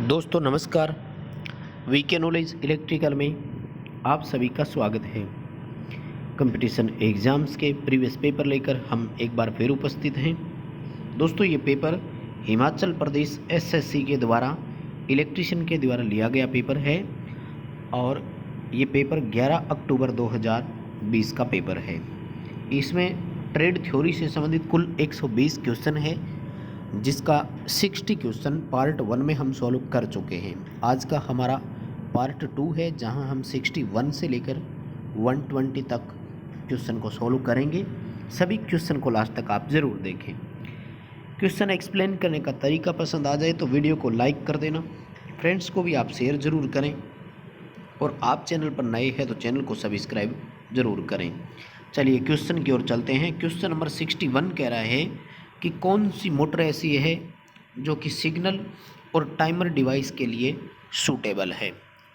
दोस्तों नमस्कार। VK knowledge electrical में आप सभी का स्वागत है। कंपटीशन एग्ज़ाम्स के प्रीवियस पेपर लेकर हम एक बार फिर उपस्थित हैं। दोस्तों ये पेपर हिमाचल प्रदेश एसएससी के द्वारा इलेक्ट्रीशियन के द्वारा लिया गया पेपर है और ये पेपर 11 अक्टूबर 2020 का पेपर है। इसमें ट्रेड थ्योरी से संबंधित कुल 120 क्वेश्चन है, जिसका 60 क्वेश्चन पार्ट 1 में हम सॉल्व कर चुके हैं। आज का हमारा पार्ट 2 है, जहां हम 61 से लेकर 120 तक क्वेश्चन को सॉल्व करेंगे। सभी क्वेश्चन को लास्ट तक आप ज़रूर देखें। क्वेश्चन एक्सप्लेन करने का तरीका पसंद आ जाए तो वीडियो को लाइक कर देना, फ्रेंड्स को भी आप शेयर ज़रूर करें और आप चैनल पर नए हैं तो चैनल को सब्सक्राइब ज़रूर करें। चलिए क्वेश्चन की ओर चलते हैं। क्वेश्चन नंबर 61 कह रहा है कि कौन सी मोटर ऐसी है जो कि सिग्नल और टाइमर डिवाइस के लिए सूटेबल है।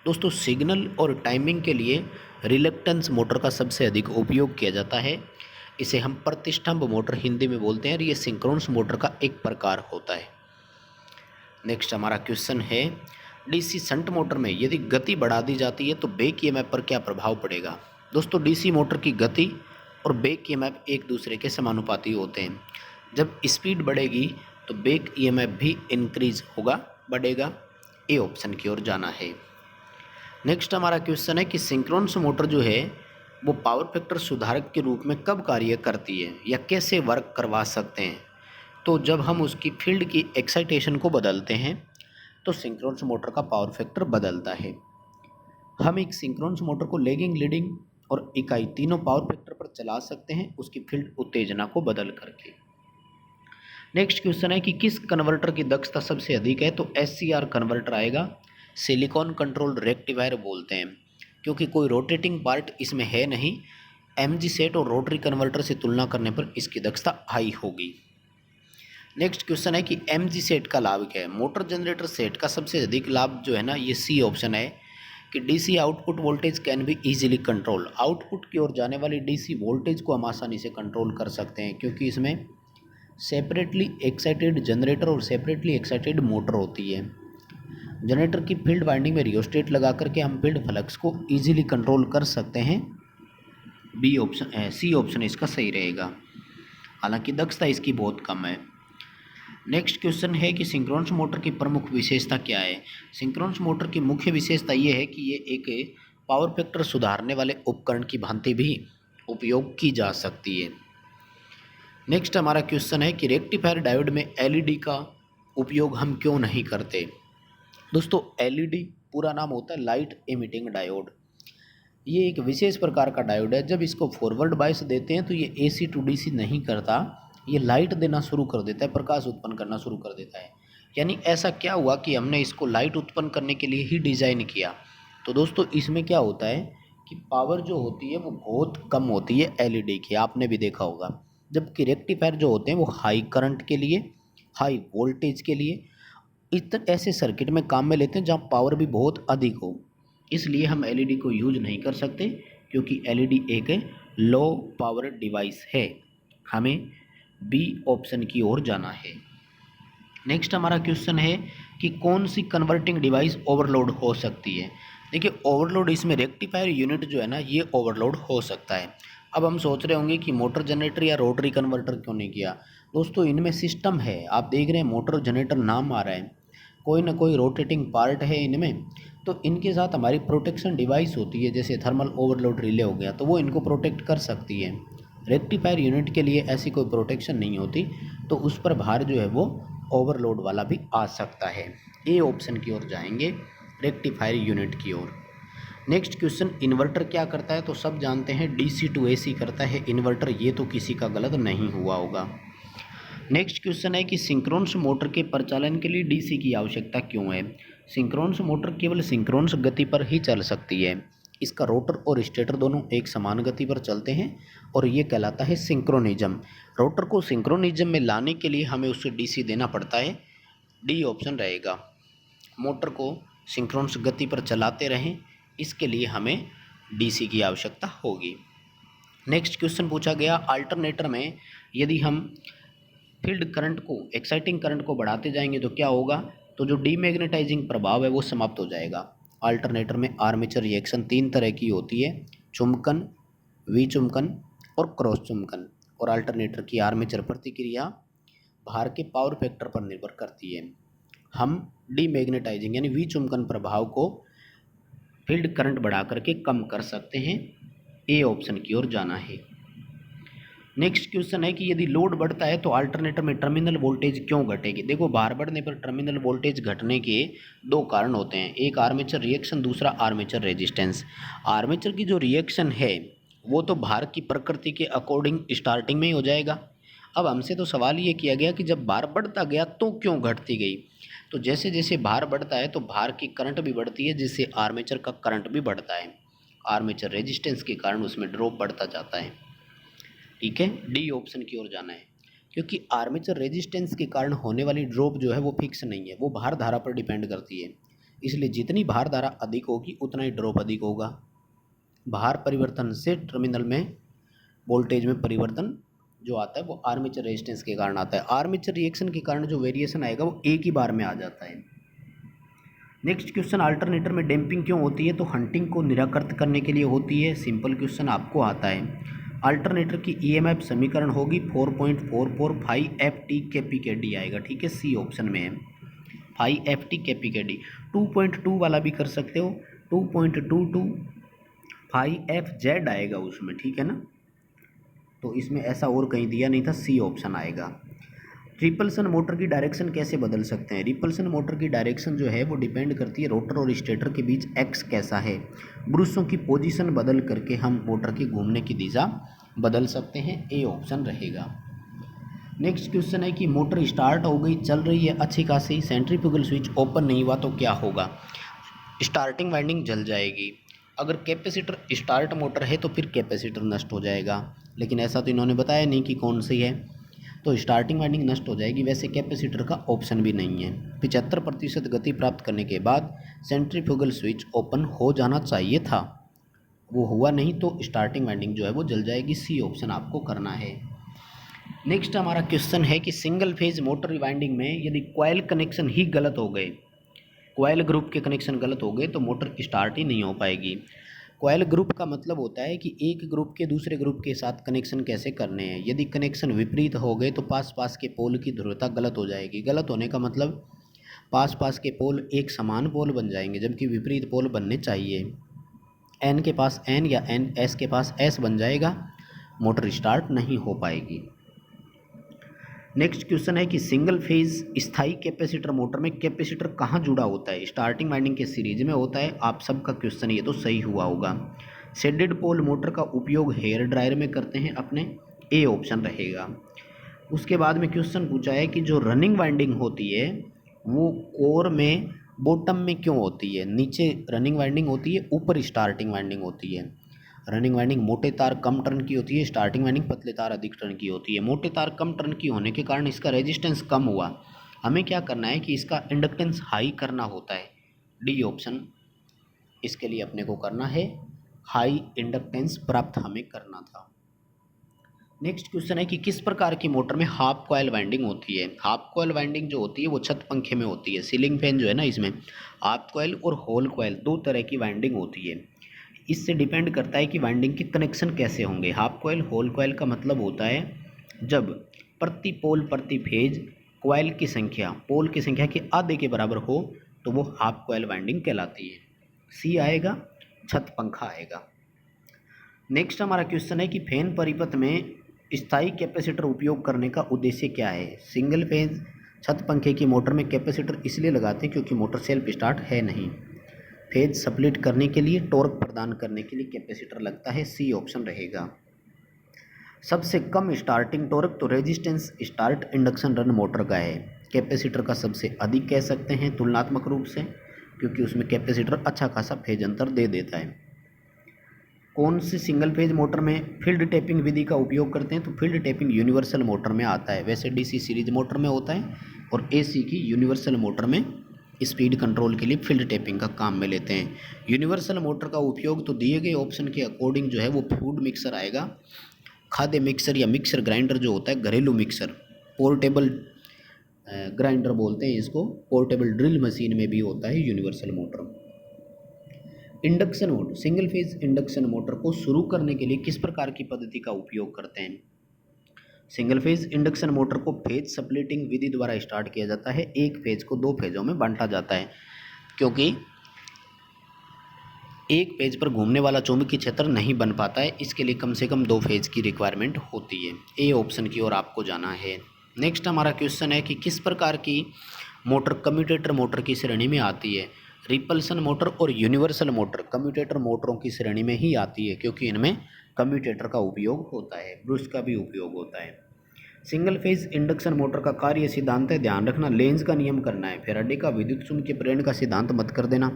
दोस्तों सिग्नल और टाइमिंग के लिए रिलक्टेंस मोटर का सबसे अधिक उपयोग किया जाता है। इसे हम प्रतिष्ठम्भ मोटर हिंदी में बोलते हैं और ये सिंक्रोनस मोटर का एक प्रकार होता है। नेक्स्ट हमारा क्वेश्चन है, डीसी शंट मोटर में यदि गति बढ़ा दी जाती है तो बैक ईएमएफ पर क्या प्रभाव पड़ेगा। दोस्तों डीसी मोटर की गति और बैक ईएमएफ एक दूसरे के समानुपाती होते हैं। जब स्पीड बढ़ेगी तो बैक ईएमएफ भी इंक्रीज होगा, बढ़ेगा। ए ऑप्शन की ओर जाना है। नेक्स्ट हमारा क्वेश्चन है कि सिंक्रोनस मोटर जो है वो पावर फैक्टर सुधारक के रूप में कब कार्य करती है या कैसे वर्क करवा सकते हैं। तो जब हम उसकी फील्ड की एक्साइटेशन को बदलते हैं तो सिंक्रोनस मोटर का पावर फैक्टर बदलता है। हम एक सिंक्रोनस मोटर को लैगिंग, लीडिंग और इकाई तीनों पावर फैक्टर पर चला सकते हैं उसकी फील्ड उत्तेजना को बदल करके। नेक्स्ट क्वेश्चन है कि किस कन्वर्टर की दक्षता सबसे अधिक है। तो एससीआर कन्वर्टर आएगा। सिलिकॉन कंट्रोल्ड रेक्टिफायर बोलते हैं क्योंकि कोई रोटेटिंग पार्ट इसमें है नहीं। एमजी सेट और रोटरी कन्वर्टर से तुलना करने पर इसकी दक्षता हाई होगी। नेक्स्ट क्वेश्चन है कि एमजी सेट का लाभ क्या है। मोटर जनरेटर सेट का सबसे अधिक लाभ जो है ना, ये सी ऑप्शन है कि DC output voltage can be easily control. Output की ओर जाने वाली डीसी वोल्टेज को हम आसानी से कंट्रोल कर सकते हैं क्योंकि इसमें सेपरेटली एक्साइटेड जनरेटर और सेपरेटली एक्साइटेड मोटर होती है। जनरेटर की फील्ड वाइंडिंग में रियोस्टेट लगा करके हम फील्ड फ्लक्स को इजीली कंट्रोल कर सकते हैं। बी ऑप्शन है, सी ऑप्शन इसका सही रहेगा, हालांकि दक्षता इसकी बहुत कम है। नेक्स्ट क्वेश्चन है कि सिंक्रोनस मोटर की प्रमुख विशेषता क्या है। सिंक्रोनस मोटर की मुख्य विशेषता ये है कि ये एक पावर फैक्टर सुधारने वाले उपकरण की भांति भी उपयोग की जा सकती है। नेक्स्ट हमारा क्वेश्चन है कि रेक्टिफायर डायोड में एलईडी का उपयोग हम क्यों नहीं करते। दोस्तों एलईडी पूरा नाम होता है लाइट एमिटिंग डायोड। ये एक विशेष प्रकार का डायोड है। जब इसको फॉरवर्ड बायस देते हैं तो ये एसी टू डीसी नहीं करता, ये लाइट देना शुरू कर देता है, प्रकाश उत्पन्न करना शुरू कर देता है। यानी ऐसा क्या हुआ कि हमने इसको लाइट उत्पन्न करने के लिए ही डिज़ाइन किया। तो दोस्तों इसमें क्या होता है कि पावर जो होती है वो बहुत कम होती है एलईडी की, आपने भी देखा होगा। जबकि रेक्टिफायर जो होते हैं वो हाई करंट के लिए, हाई वोल्टेज के लिए ऐसे सर्किट में काम में लेते हैं जहाँ पावर भी बहुत अधिक हो। इसलिए हम एलईडी को यूज नहीं कर सकते क्योंकि एलईडी एक लो पावर डिवाइस है। हमें बी ऑप्शन की ओर जाना है। नेक्स्ट हमारा क्वेश्चन है कि कौन सी कन्वर्टिंग डिवाइस ओवरलोड हो सकती है। देखिए ओवरलोड इसमें रेक्टिफायर यूनिट जो है ना, ये ओवरलोड हो सकता है। अब हम सोच रहे होंगे कि मोटर जनरेटर या रोटरी कन्वर्टर क्यों नहीं किया। दोस्तों इनमें सिस्टम है, आप देख रहे हैं मोटर जनरेटर नाम आ रहा है, कोई ना कोई रोटेटिंग पार्ट है इनमें, तो इनके साथ हमारी प्रोटेक्शन डिवाइस होती है, जैसे थर्मल ओवरलोड रिले हो गया तो वो इनको प्रोटेक्ट कर सकती है। रेक्टिफायर यूनिट के लिए ऐसी कोई प्रोटेक्शन नहीं होती, तो उस पर भार जो है वो ओवरलोड वाला भी आ सकता है। ए ऑप्शन की ओर जाएंगे, रेक्टिफायर यूनिट की ओर। नेक्स्ट क्वेश्चन, इन्वर्टर क्या करता है। तो सब जानते हैं डीसी टू एसी करता है इन्वर्टर, ये तो किसी का गलत नहीं हुआ होगा। नेक्स्ट क्वेश्चन है कि सिंक्रोनस मोटर के परिचालन के लिए डीसी की आवश्यकता क्यों है। सिंक्रोनस मोटर केवल सिंक्रोनस गति पर ही चल सकती है। इसका रोटर और स्टेटर दोनों एक समान गति पर चलते हैं और ये कहलाता है सिंक्रोनिज्म। रोटर को सिंक्रोनिज्म में लाने के लिए हमें उससे डीसी देना पड़ता है। डी ऑप्शन रहेगा। मोटर को सिंक्रोनस गति पर चलाते रहें, इसके लिए हमें डीसी की आवश्यकता होगी। नेक्स्ट क्वेश्चन पूछा गया, अल्टरनेटर में यदि हम फील्ड करंट को, एक्साइटिंग करंट को बढ़ाते जाएंगे तो क्या होगा। तो जो डीमैग्नेटाइजिंग प्रभाव है वो समाप्त हो जाएगा। अल्टरनेटर में आर्मेचर रिएक्शन 3 तरह की होती है, चुंबकन, विचुंबकन और क्रॉस चुंबकन। और अल्टरनेटर की आर्मेचर प्रतिक्रिया भार के पावर फैक्टर पर निर्भर करती है। हम डीमैग्नेटाइजिंग यानी विचुंबकन प्रभाव को फील्ड करंट बढ़ा करके कम कर सकते हैं। ए ऑप्शन की ओर जाना है। नेक्स्ट क्वेश्चन है कि यदि लोड बढ़ता है तो अल्टरनेटर में टर्मिनल वोल्टेज क्यों घटेगी। देखो, भार बढ़ने पर टर्मिनल वोल्टेज घटने के 2 कारण होते हैं, एक आर्मेचर रिएक्शन, दूसरा आर्मेचर रेजिस्टेंस। आर्मेचर की जो रिएक्शन है वो तो भार की प्रकृति के अकॉर्डिंग स्टार्टिंग में ही हो जाएगा। अब हमसे तो सवाल ये किया गया कि जब भार बढ़ता गया तो क्यों घटती गई। तो जैसे जैसे भार बढ़ता है तो भार की करंट भी बढ़ती है, जिससे आर्मेचर का करंट भी बढ़ता है। आर्मेचर रेजिस्टेंस के कारण उसमें ड्रॉप बढ़ता जाता है। ठीक है, डी ऑप्शन की ओर जाना है, क्योंकि आर्मेचर रेजिस्टेंस के कारण होने वाली ड्रॉप जो है वो फिक्स नहीं है, वो भार धारा पर डिपेंड करती है। इसलिए जितनी भार धारा अधिक होगी उतना ही ड्रॉप अधिक होगा। भार परिवर्तन से टर्मिनल में वोल्टेज में परिवर्तन जो आता है वो आर्मेचर रेजिस्टेंस के कारण आता है। आर्मेचर रिएक्शन के कारण जो वेरिएशन आएगा वो एक ही बार में आ जाता है। नेक्स्ट क्वेश्चन, अल्टरनेटर में डैम्पिंग क्यों होती है। तो हंटिंग को निराकृत करने के लिए होती है। सिंपल क्वेश्चन आपको आता है। अल्टरनेटर की ईएमएफ समीकरण होगी 4.445 FT आएगा। ठीक है, सी ऑप्शन में है 5 FT 2.2 वाला भी कर सकते हो, 2.225 FZ आएगा उसमें। ठीक है ना, तो इसमें ऐसा और कहीं दिया नहीं था, सी ऑप्शन आएगा। रिपल्सन मोटर की डायरेक्शन कैसे बदल सकते हैं। रिपल्सन मोटर की डायरेक्शन जो है वो डिपेंड करती है रोटर और स्टेटर के बीच एक्स कैसा है। ब्रूसों की पोजीशन बदल करके हम मोटर की घूमने की दिशा बदल सकते हैं। ए ऑप्शन रहेगा। नेक्स्ट क्वेश्चन है कि मोटर स्टार्ट हो गई, चल रही है अच्छी खासी, सेंट्रीफ्यूगल स्विच ओपन नहीं हुआ तो क्या होगा। स्टार्टिंग वाइंडिंग जल जाएगी। अगर कैपेसिटर स्टार्ट मोटर है तो फिर कैपेसिटर नष्ट हो जाएगा, लेकिन ऐसा तो इन्होंने बताया नहीं कि कौन सी है, तो स्टार्टिंग वाइंडिंग नष्ट हो जाएगी। वैसे कैपेसिटर का ऑप्शन भी नहीं है। 75% गति प्राप्त करने के बाद सेंट्रीफ्यूगल स्विच ओपन हो जाना चाहिए था, वो हुआ नहीं, तो स्टार्टिंग वाइंडिंग जो है वो जल जाएगी। सी ऑप्शन आपको करना है। नेक्स्ट हमारा क्वेश्चन है कि सिंगल फेज मोटर वाइंडिंग में यदि कॉइल कनेक्शन ही गलत हो गए, कॉइल ग्रुप के कनेक्शन गलत हो गए तो मोटर स्टार्ट ही नहीं हो पाएगी। कॉइल ग्रुप का मतलब होता है कि एक ग्रुप के दूसरे ग्रुप के साथ कनेक्शन कैसे करने हैं। यदि कनेक्शन विपरीत हो गए तो पास पास के पोल की ध्रुवता गलत हो जाएगी। गलत होने का मतलब पास पास के पोल एक समान पोल बन जाएंगे, जबकि विपरीत पोल बनने चाहिए। एन के पास एन या एन एस के पास एस बन जाएगा, मोटर स्टार्ट नहीं हो पाएगी। नेक्स्ट क्वेश्चन है कि सिंगल फेज स्थायी कैपेसिटर मोटर में कैपेसिटर कहाँ जुड़ा होता है। स्टार्टिंग वाइंडिंग के सीरीज में होता है। आप सबका क्वेश्चन ये तो सही हुआ होगा। शेडेड पोल मोटर का उपयोग हेयर ड्रायर में करते हैं अपने, ए ऑप्शन रहेगा। उसके बाद में क्वेश्चन पूछा है कि जो रनिंग वाइंडिंग होती है वो कोर में बॉटम में क्यों होती है। नीचे रनिंग वाइंडिंग होती है, ऊपर स्टार्टिंग वाइंडिंग होती है। रनिंग वाइंडिंग मोटे तार कम टर्न की होती है, स्टार्टिंग वाइंडिंग पतले तार अधिक टर्न की होती है। मोटे तार कम टर्न की होने के कारण इसका रेजिस्टेंस कम हुआ। हमें क्या करना है कि इसका इंडक्टेंस हाई करना होता है। डी ऑप्शन इसके लिए अपने को करना है, हाई इंडक्टेंस प्राप्त हमें करना था। नेक्स्ट क्वेश्चन है कि किस प्रकार की मोटर में हाफ कॉइल वाइंडिंग होती है। हाफ कॉइल वाइंडिंग जो होती है वो छत पंखे में होती है। सीलिंग फैन जो है ना, इसमें हाफ कॉइल और होल कॉइल 2 तरह की वाइंडिंग होती है। इससे डिपेंड करता है कि वाइंडिंग के कनेक्शन कैसे होंगे। हाफ कॉइल होल कॉइल का मतलब होता है जब प्रति पोल प्रति फेज कॉइल की संख्या पोल की संख्या के आधे के बराबर हो तो वो हाफ कॉइल वाइंडिंग कहलाती है। सी आएगा, छत पंखा आएगा। नेक्स्ट हमारा क्वेश्चन है कि फैन परिपथ में स्थायी कैपेसिटर उपयोग करने का उद्देश्य क्या है। सिंगल फेज छत पंखे की मोटर में कैपेसिटर इसलिए लगाते हैं क्योंकि मोटर सेल्फ स्टार्ट है नहीं। फेज स्प्लिट करने के लिए, टॉर्क प्रदान करने के लिए कैपेसिटर लगता है। सी ऑप्शन रहेगा। सबसे कम स्टार्टिंग टॉर्क तो resistance start induction run motor का है। कैपेसिटर का सबसे अधिक कह सकते हैं तुलनात्मक रूप से, क्योंकि उसमें कैपेसिटर अच्छा खासा फेज अंतर दे देता है। कौन सी सिंगल फेज मोटर में फील्ड टैपिंग विधि का उपयोग करते हैं। तो फील्ड टैपिंग यूनिवर्सल मोटर में आता है। वैसे डीसी सीरीज मोटर में होता है और एसी की यूनिवर्सल मोटर में स्पीड कंट्रोल के लिए फील्ड टैपिंग का काम में लेते हैं। यूनिवर्सल मोटर का उपयोग तो दिए गए ऑप्शन के अकॉर्डिंग जो है वो फूड मिक्सर आएगा, खाद्य मिक्सर या मिक्सर ग्राइंडर जो होता है, घरेलू मिक्सर, पोर्टेबल ग्राइंडर बोलते हैं इसको, पोर्टेबल ड्रिल मशीन में भी होता है universal motor. Induction motor, single phase induction motor को शुरू करने के लिए किस प्रकार की पद्धति का उपयोग करते हैं? सिंगल फेज इंडक्शन मोटर को फेज स्प्लिटिंग विधि द्वारा स्टार्ट किया जाता है। एक फेज को दो फेजों में बांटा जाता है, क्योंकि एक पेज पर घूमने वाला चुंबकीय क्षेत्र नहीं बन पाता है, इसके लिए कम से कम दो फेज की रिक्वायरमेंट होती है। ए ऑप्शन की ओर आपको जाना है। नेक्स्ट हमारा क्वेश्चन है कि किस प्रकार की मोटर कम्यूटेटर मोटर की श्रेणी में आती है? रिपल्सन मोटर और यूनिवर्सल मोटर कम्यूटेटर मोटरों की श्रेणी में ही आती है, क्योंकि इनमें कम्यूटेटर का उपयोग होता है, ब्रश का भी उपयोग होता है। सिंगल फेज इंडक्शन मोटर का कार्य सिद्धांत है, ध्यान रखना, लेंज का नियम करना है। फैराडे का विद्युत चुम्बकीय प्रेरण का सिद्धांत मत कर देना।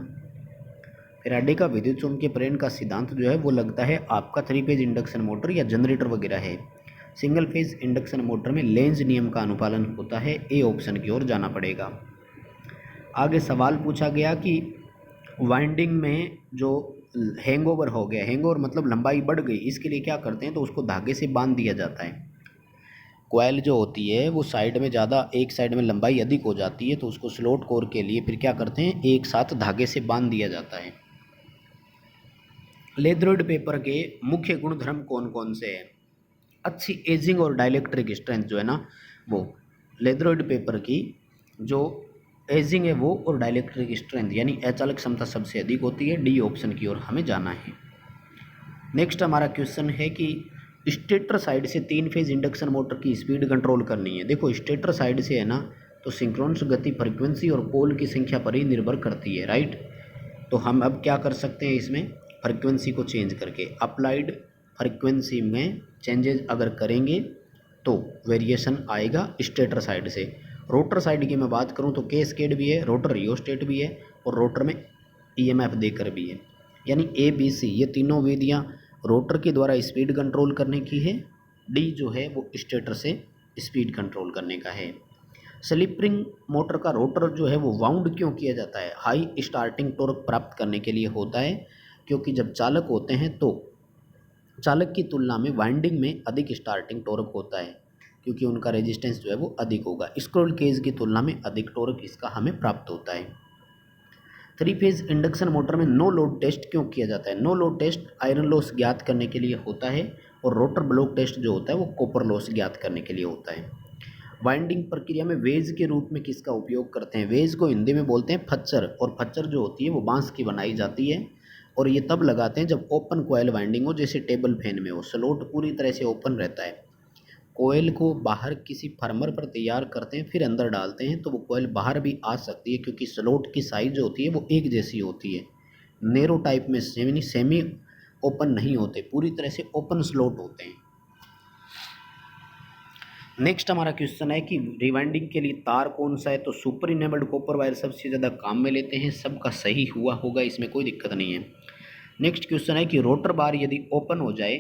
फैराडे का विद्युत चुम्बकीय प्रेरण का सिद्धांत जो है वो लगता है आपका थ्री फेज इंडक्शन मोटर या जनरेटर वगैरह है। सिंगल फेज इंडक्शन मोटर में लेंज नियम का अनुपालन होता है। ए ऑप्शन की ओर जाना पड़ेगा। आगे सवाल पूछा गया कि वाइंडिंग में जो हैंगओवर हो गया, हैंगओवर मतलब लंबाई बढ़ गई, इसके लिए क्या करते हैं? तो उसको धागे से बांध दिया जाता है। कॉइल जो होती है वो साइड में ज़्यादा, एक साइड में लंबाई अधिक हो जाती है, तो उसको स्लॉट कोर के लिए फिर क्या करते हैं? एक साथ धागे से बांध दिया जाता है। लेथोइड पेपर के मुख्य गुणधर्म कौन कौन से हैं? अच्छी एजिंग और डाइलेक्ट्रिक स्ट्रेंथ जो है ना, वो लेथोइड पेपर की जो एजिंग है वो और डाइलेक्ट्रिक स्ट्रेंथ यानी अचालक क्षमता सबसे अधिक होती है। डी ऑप्शन की ओर हमें जाना है। नेक्स्ट हमारा क्वेश्चन है कि स्टेटर साइड से तीन फेज इंडक्शन मोटर की स्पीड कंट्रोल करनी है। देखो स्टेटर साइड से है ना, तो सिंक्रोनस गति फ्रीक्वेंसी और पोल की संख्या पर ही निर्भर करती है, राइट। तो हम अब क्या कर सकते हैं? इसमें फ्रीक्वेंसी को चेंज करके अप्लाइड फ्रीक्वेंसी में चेंजेस अगर करेंगे तो वेरिएशन आएगा स्टेटर साइड से। रोटर साइड की मैं बात करूं तो कैस्केड भी है, रोटर रियोस्टेट भी है और रोटर में ईएमएफ देकर भी है, यानी ABC ये तीनों विधियां रोटर के द्वारा स्पीड कंट्रोल करने की है। डी जो है वो स्टेटर से स्पीड कंट्रोल करने का है। स्लिप रिंग मोटर का रोटर जो है वो वाउंड क्यों किया जाता है? हाई स्टार्टिंग टॉर्क प्राप्त करने के लिए होता है, क्योंकि जब चालक होते हैं तो चालक की तुलना में वाइंडिंग में अधिक स्टार्टिंग टॉर्क होता है, क्योंकि उनका रेजिस्टेंस जो है वो अधिक होगा। स्क्रोल केज की तुलना में अधिक टॉर्क इसका हमें प्राप्त होता है। थ्री फेज इंडक्शन मोटर में नो लोड टेस्ट क्यों किया जाता है? No load test iron loss ज्ञात करने के लिए होता है और रोटर ब्लॉक टेस्ट जो होता है वो कॉपर लॉस ज्ञात करने के लिए होता है। वाइंडिंग प्रक्रिया में वेज के रूप में किसका उपयोग करते हैं? वेज को हिंदी में बोलते हैं फच्चर, और फच्चर जो होती है वो बांस की बनाई जाती है और ये तब लगाते हैं जब ओपन कॉयल वाइंडिंग हो, जैसे टेबल फैन में हो। स्लॉट पूरी तरह से ओपन रहता है। कोयल को बाहर किसी फर्मर पर तैयार करते हैं, फिर अंदर डालते हैं, तो वो कोयल बाहर भी आ सकती है, क्योंकि स्लॉट की साइज जो होती है वो एक जैसी होती है। नेरो टाइप में सेमी ओपन नहीं होते, पूरी तरह से ओपन स्लॉट होते हैं। नेक्स्ट हमारा क्वेश्चन है कि रिवाइंडिंग के लिए तार कौन सा है? तो सुपर इनेबल्ड कॉपर वायर सबसे ज़्यादा काम में लेते हैं। सबका सही हुआ होगा, इसमें कोई दिक्कत नहीं है। नेक्स्ट क्वेश्चन है कि रोटर बार यदि ओपन हो जाए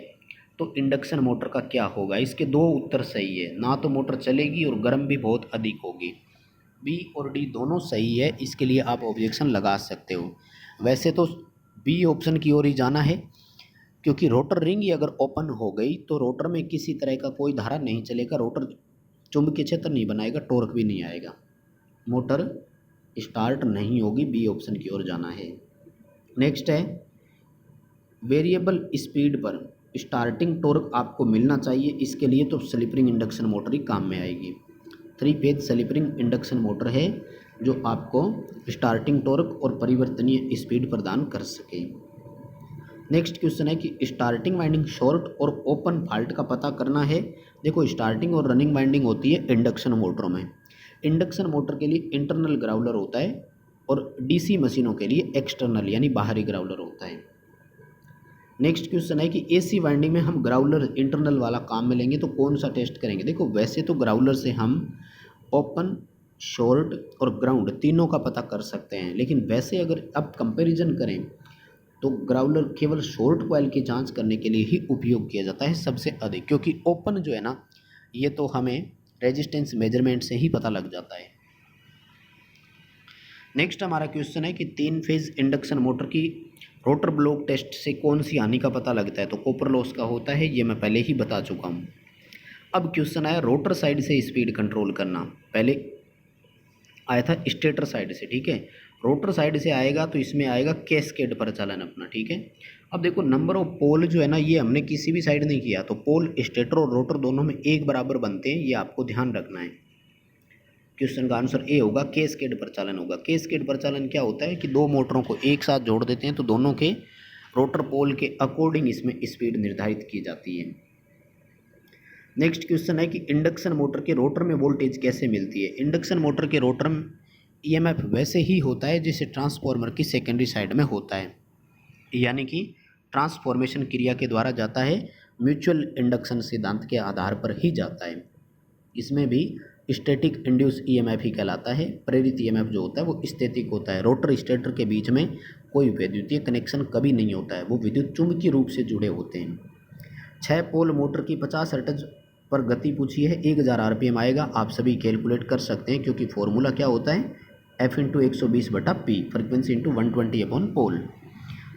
तो इंडक्शन मोटर का क्या होगा? इसके दो उत्तर सही है, ना तो मोटर चलेगी और गर्म भी बहुत अधिक होगी। बी और डी दोनों सही है, इसके लिए आप ऑब्जेक्शन लगा सकते हो। वैसे तो बी ऑप्शन की ओर ही जाना है, क्योंकि रोटर रिंग ही अगर ओपन हो गई तो रोटर में किसी तरह का कोई धारा नहीं चलेगा, रोटर चुंबकीय क्षेत्र नहीं बनाएगा, टॉर्क भी नहीं आएगा, मोटर स्टार्ट नहीं होगी। बी ऑप्शन की ओर जाना है। नेक्स्ट है वेरिएबल स्पीड पर स्टार्टिंग टॉर्क आपको मिलना चाहिए, इसके लिए तो स्लिप रिंग इंडक्शन मोटर ही काम में आएगी। Three phase slip ring induction motor है जो आपको स्टार्टिंग टॉर्क और परिवर्तनीय स्पीड प्रदान कर सके। नेक्स्ट क्वेश्चन है कि स्टार्टिंग वाइंडिंग शॉर्ट और ओपन फॉल्ट का पता करना है। देखो स्टार्टिंग और रनिंग वाइंडिंग होती है इंडक्शन मोटरों में। इंडक्शन मोटर के लिए इंटरनल ग्राउलर होता है और डीसी मशीनों के लिए एक्सटर्नल यानी बाहरी ग्राउलर होता है। नेक्स्ट क्वेश्चन है कि एसी वाइंडिंग में हम ग्राउलर इंटरनल वाला काम में लेंगे तो कौन सा टेस्ट करेंगे? देखो वैसे तो ग्राउलर से हम ओपन, शॉर्ट और ग्राउंड तीनों का पता कर सकते हैं, लेकिन वैसे अगर अब कंपैरिजन करें तो ग्राउलर केवल शॉर्ट कॉइल की जांच करने के लिए ही उपयोग किया जाता है सबसे अधिक, क्योंकि ओपन जो है ना ये तो हमें रेजिस्टेंस मेजरमेंट से ही पता लग जाता है। नेक्स्ट हमारा क्वेश्चन है कि तीन फेज इंडक्शन मोटर की रोटर ब्लॉक टेस्ट से कौन सी हानि का पता लगता है? तो कॉपर लॉस का होता है, ये मैं पहले ही बता चुका हूँ। अब क्वेश्चन आया रोटर साइड से स्पीड कंट्रोल करना। पहले आया था स्टेटर साइड से, ठीक है। रोटर साइड से आएगा तो इसमें आएगा कैस्केड प्रचालन अपना, ठीक है। अब देखो नंबर ऑफ पोल जो है ना, ये हमने किसी भी साइड नहीं किया, तो पोल स्टेटर और रोटर दोनों में एक बराबर बनते हैं, ये आपको ध्यान रखना है। क्वेश्चन का आंसर ए होगा, कैस्केड प्रचालन होगा। कैस्केड प्रचालन क्या होता है कि दो मोटरों को एक साथ जोड़ देते हैं तो दोनों के रोटर पोल के अकॉर्डिंग इसमें स्पीड निर्धारित की जाती है। नेक्स्ट क्वेश्चन है कि इंडक्शन मोटर के रोटर में वोल्टेज कैसे मिलती है। इंडक्शन मोटर के रोटर में ईएमएफ वैसे ही होता है जैसे ट्रांसफार्मर की सेकेंडरी साइड में होता है, यानी कि ट्रांसफॉर्मेशन क्रिया के द्वारा जाता है, म्यूचुअल इंडक्शन सिद्धांत के आधार पर ही जाता है। इसमें भी स्टैटिक इंड्यूस ईएमएफ ही कहलाता है। प्रेरित ईएमएफ जो होता है वो स्टैटिक होता है। रोटर स्टेटर के बीच में कोई वैद्युतीय कनेक्शन कभी नहीं होता है, वो विद्युत चुंबकीय रूप से जुड़े होते हैं। 6 पोल मोटर की 50 हर्ट्ज पर गति पूछी है, 1000 आरपीएम आएगा। आप सभी कैलकुलेट कर सकते हैं क्योंकि फॉर्मूला क्या होता है, F into 120/P, frequency into 120 upon pole.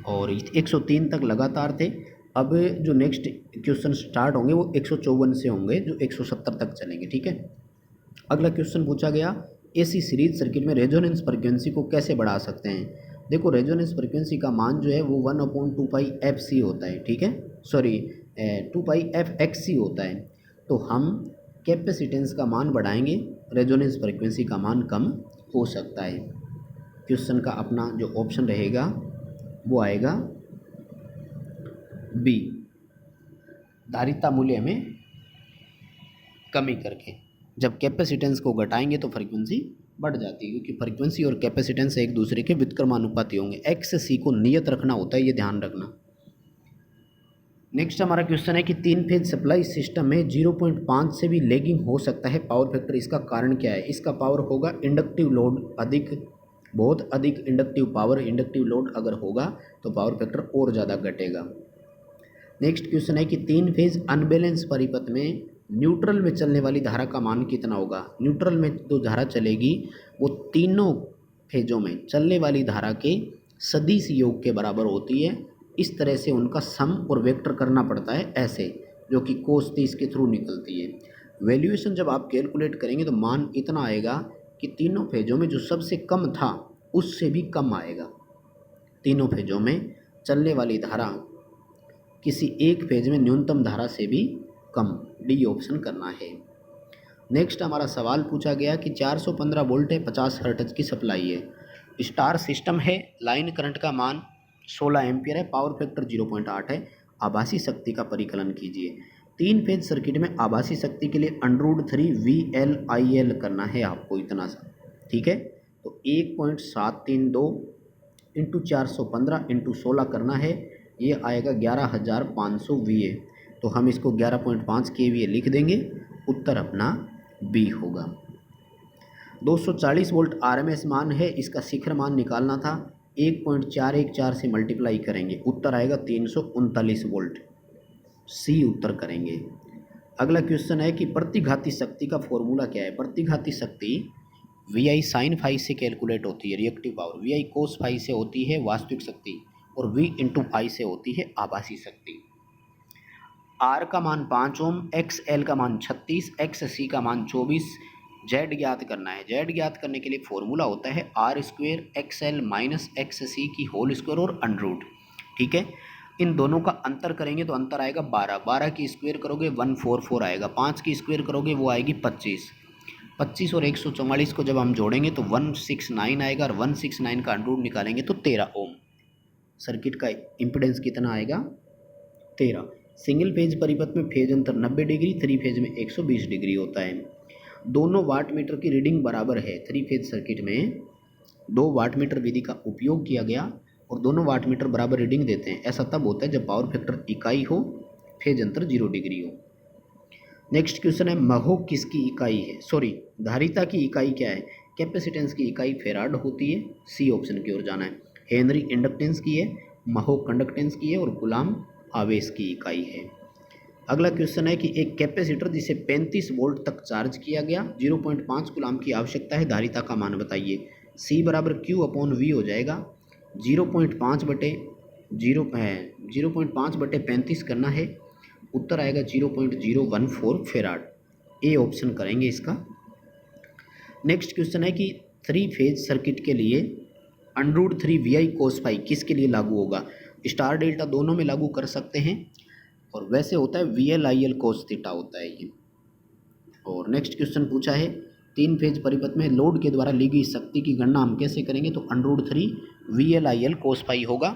और 103 तक लगातार थे। अब जो नेक्स्ट क्वेश्चन स्टार्ट होंगे वो 154 से होंगे, जो 170 तक चलेंगे, ठीक है। अगला क्वेश्चन पूछा गया, एसी सीरीज सर्किट में रेजोनेंस फ्रिक्वेंसी को कैसे बढ़ा सकते हैं। देखो रेजोनेंस फ्रिक्वेंसी का मान जो है वो 1/2πfc होता है, ठीक है, सॉरी 2πfxc होता है। तो हम कैपेसिटेंस का मान बढ़ाएंगे, रेजोनेंस फ्रिक्वेंसी का मान कम हो सकता है। क्वेश्चन का अपना जो ऑप्शन रहेगा वो आएगा बी, धारिता मूल्य में कमी करके। जब कैपेसिटेंस को घटाएंगे तो फ्रीक्वेंसी बढ़ जाती है, क्योंकि फ्रीक्वेंसी और कैपेसिटेंस एक दूसरे के व्युत्क्रमानुपाती होंगे। एक्स सी को नियत रखना होता है, ये ध्यान रखना। नेक्स्ट हमारा क्वेश्चन है कि 3 फेज सप्लाई सिस्टम में 0.5 से भी लैगिंग हो सकता है पावर फैक्टर, इसका कारण क्या है। इसका पावर होगा इंडक्टिव लोड अधिक, बहुत अधिक इंडक्टिव पावर, इंडक्टिव लोड अगर होगा तो पावर फैक्टर और ज़्यादा घटेगा। नेक्स्ट क्वेश्चन है कि 3 फेज अनबैलेंस परिपथ में न्यूट्रल में चलने वाली धारा का मान कितना होगा। न्यूट्रल में जो धारा चलेगी वो तीनों फेजों में चलने वाली धारा के सदिश योग के बराबर होती है। इस तरह से उनका सम और वेक्टर करना पड़ता है ऐसे, जो कि cos 30 के थ्रू निकलती है। वैल्यूएशन जब आप कैलकुलेट करेंगे तो मान इतना आएगा कि तीनों फेजों में जो सबसे कम था उससे भी कम आएगा। तीनों फेजों में चलने वाली धारा किसी एक फेज में न्यूनतम धारा से भी कम, डी ऑप्शन करना है। नेक्स्ट हमारा सवाल पूछा गया कि 415 वोल्ट है, 50 हर्ट्ज की सप्लाई है, स्टार सिस्टम है, लाइन करंट का मान 16 एम्पियर है, पावर फैक्टर 0.8 है, आभासी शक्ति का परिकलन कीजिए। 3 फेज सर्किट में आभासी शक्ति के लिए √3 VL/IL करना है आपको, इतना सा, ठीक है। तो 1.732 इंटू 415 इंटू 16 करना है, ये आएगा 11,500 VA। तो हम इसको 11.5 kVA लिख देंगे, उत्तर अपना बी होगा। 240 वोल्ट RMS मान है, इसका शिखर मान निकालना था, 1.414 से मल्टीप्लाई करेंगे, उत्तर आएगा 339 वोल्ट, सी उत्तर करेंगे। अगला क्वेश्चन है कि प्रतिघाती शक्ति का फॉर्मूला क्या है। प्रतिघाती शक्ति VI sin फाई से कैलकुलेट होती है, reactive power, VI cos phi से होती है वास्तविक शक्ति, और V इंटू फाई से होती है आभासी शक्ति। R का मान 5 ओम, XL का मान 36, XC का मान 24, Z ज्ञात करना है। Z ज्ञात करने के लिए फॉर्मूला होता है R² XL माइनस XC की होल स्क्वायर और अंडररूट, ठीक है। इन दोनों का अंतर करेंगे तो अंतर आएगा 12, 12 की स्क्वायर करोगे 144 आएगा, 5 की स्क्वायर करोगे वो आएगी 25, 25 और 144 को जब हम जोड़ेंगे तो 169 आएगा, और 169 का अंडररूट निकालेंगे तो 13 ओम। सर्किट का इम्पिडेंस कितना आएगा, 13। सिंगल फेज परिपथ में फेज अंतर 90 डिग्री, 3 फेज में 120 डिग्री होता है। दोनों वाट मीटर की रीडिंग बराबर है। 3 फेज सर्किट में 2 वाट मीटर विधि का उपयोग किया गया और दोनों वाट मीटर बराबर रीडिंग देते हैं। ऐसा तब होता है जब पावर फैक्टर इकाई हो, फेज अंतर 0 डिग्री हो। नेक्स्ट क्वेश्चन है, महो किसकी इकाई है, सॉरी धारिता की इकाई क्या है। कैपेसिटेंस की इकाई फेराड होती है, सी ऑप्शन की ओर जाना है। हेनरी इंडक्टेंस की है, महो कंडक्टेंस की है, और गुलाम आवेश की इकाई है। अगला क्वेश्चन है कि एक कैपेसिटर जिसे 35 वोल्ट तक चार्ज किया गया, 0.5 कूलाम की आवश्यकता है, धारिता का मान बताइए। C बराबर Q/V हो जाएगा, 0.5 बटे 35 करना है, उत्तर आएगा 0.014 फेराड, ए ऑप्शन करेंगे इसका। नेक्स्ट क्वेश्चन है कि थ्री फेज सर्किट के लिए √3 VI cos phi किसके लिए लागू होगा? स्टार डेल्टा दोनों में लागू कर सकते हैं और वैसे होता है VL/IL cos थीटा होता है ये। और नेक्स्ट क्वेश्चन पूछा है, 3 फेज परिपथ में लोड के द्वारा ली गई शक्ति की गणना हम कैसे करेंगे? तो √3 VL/IL cos phi होगा।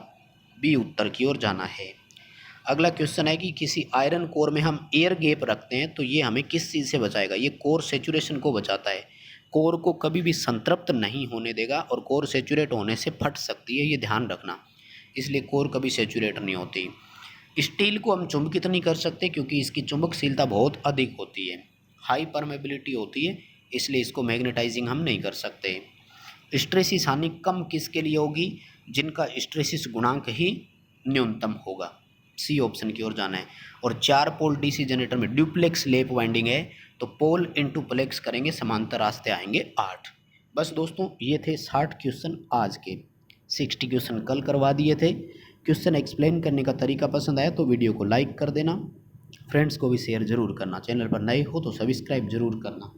बी उत्तर की ओर जाना है। अगला क्वेश्चन है कि किसी आयरन कोर में हम एयर गैप रखते हैं तो ये हमें किस चीज़ से बचाएगा? ये कोर सेचुरेशन को बचाता है। कोर को कभी भी संतृप्त नहीं होने देगा और कोर सेचुरेट होने से फट सकती है, ये ध्यान रखना। इसलिए कोर कभी सेचुरेट नहीं होती। स्टील को हम चुंबकित नहीं कर सकते क्योंकि इसकी चुंबकशीलता बहुत अधिक होती है, हाई परमेबिलिटी होती है, इसलिए इसको मैग्नेटाइजिंग हम नहीं कर सकते। स्ट्रेसिस हानि कम किसके लिए होगी? जिनका स्ट्रेसिस गुणांक ही न्यूनतम होगा। सी ऑप्शन की ओर जाना है। और 4 पोल डीसी जनरेटर में ड्यूप्लेक्स लैप वाइंडिंग है तो पोल इंटू प्लेक्स करेंगे, समांतर रास्ते आएंगे 8। बस दोस्तों ये थे 60 क्वेश्चन आज के। 60 क्वेश्चन कल करवा दिए थे। क्वेश्चन एक्सप्लेन करने का तरीका पसंद आया तो वीडियो को लाइक कर देना, फ्रेंड्स को भी शेयर जरूर करना, चैनल पर नए हो तो सब्सक्राइब जरूर करना।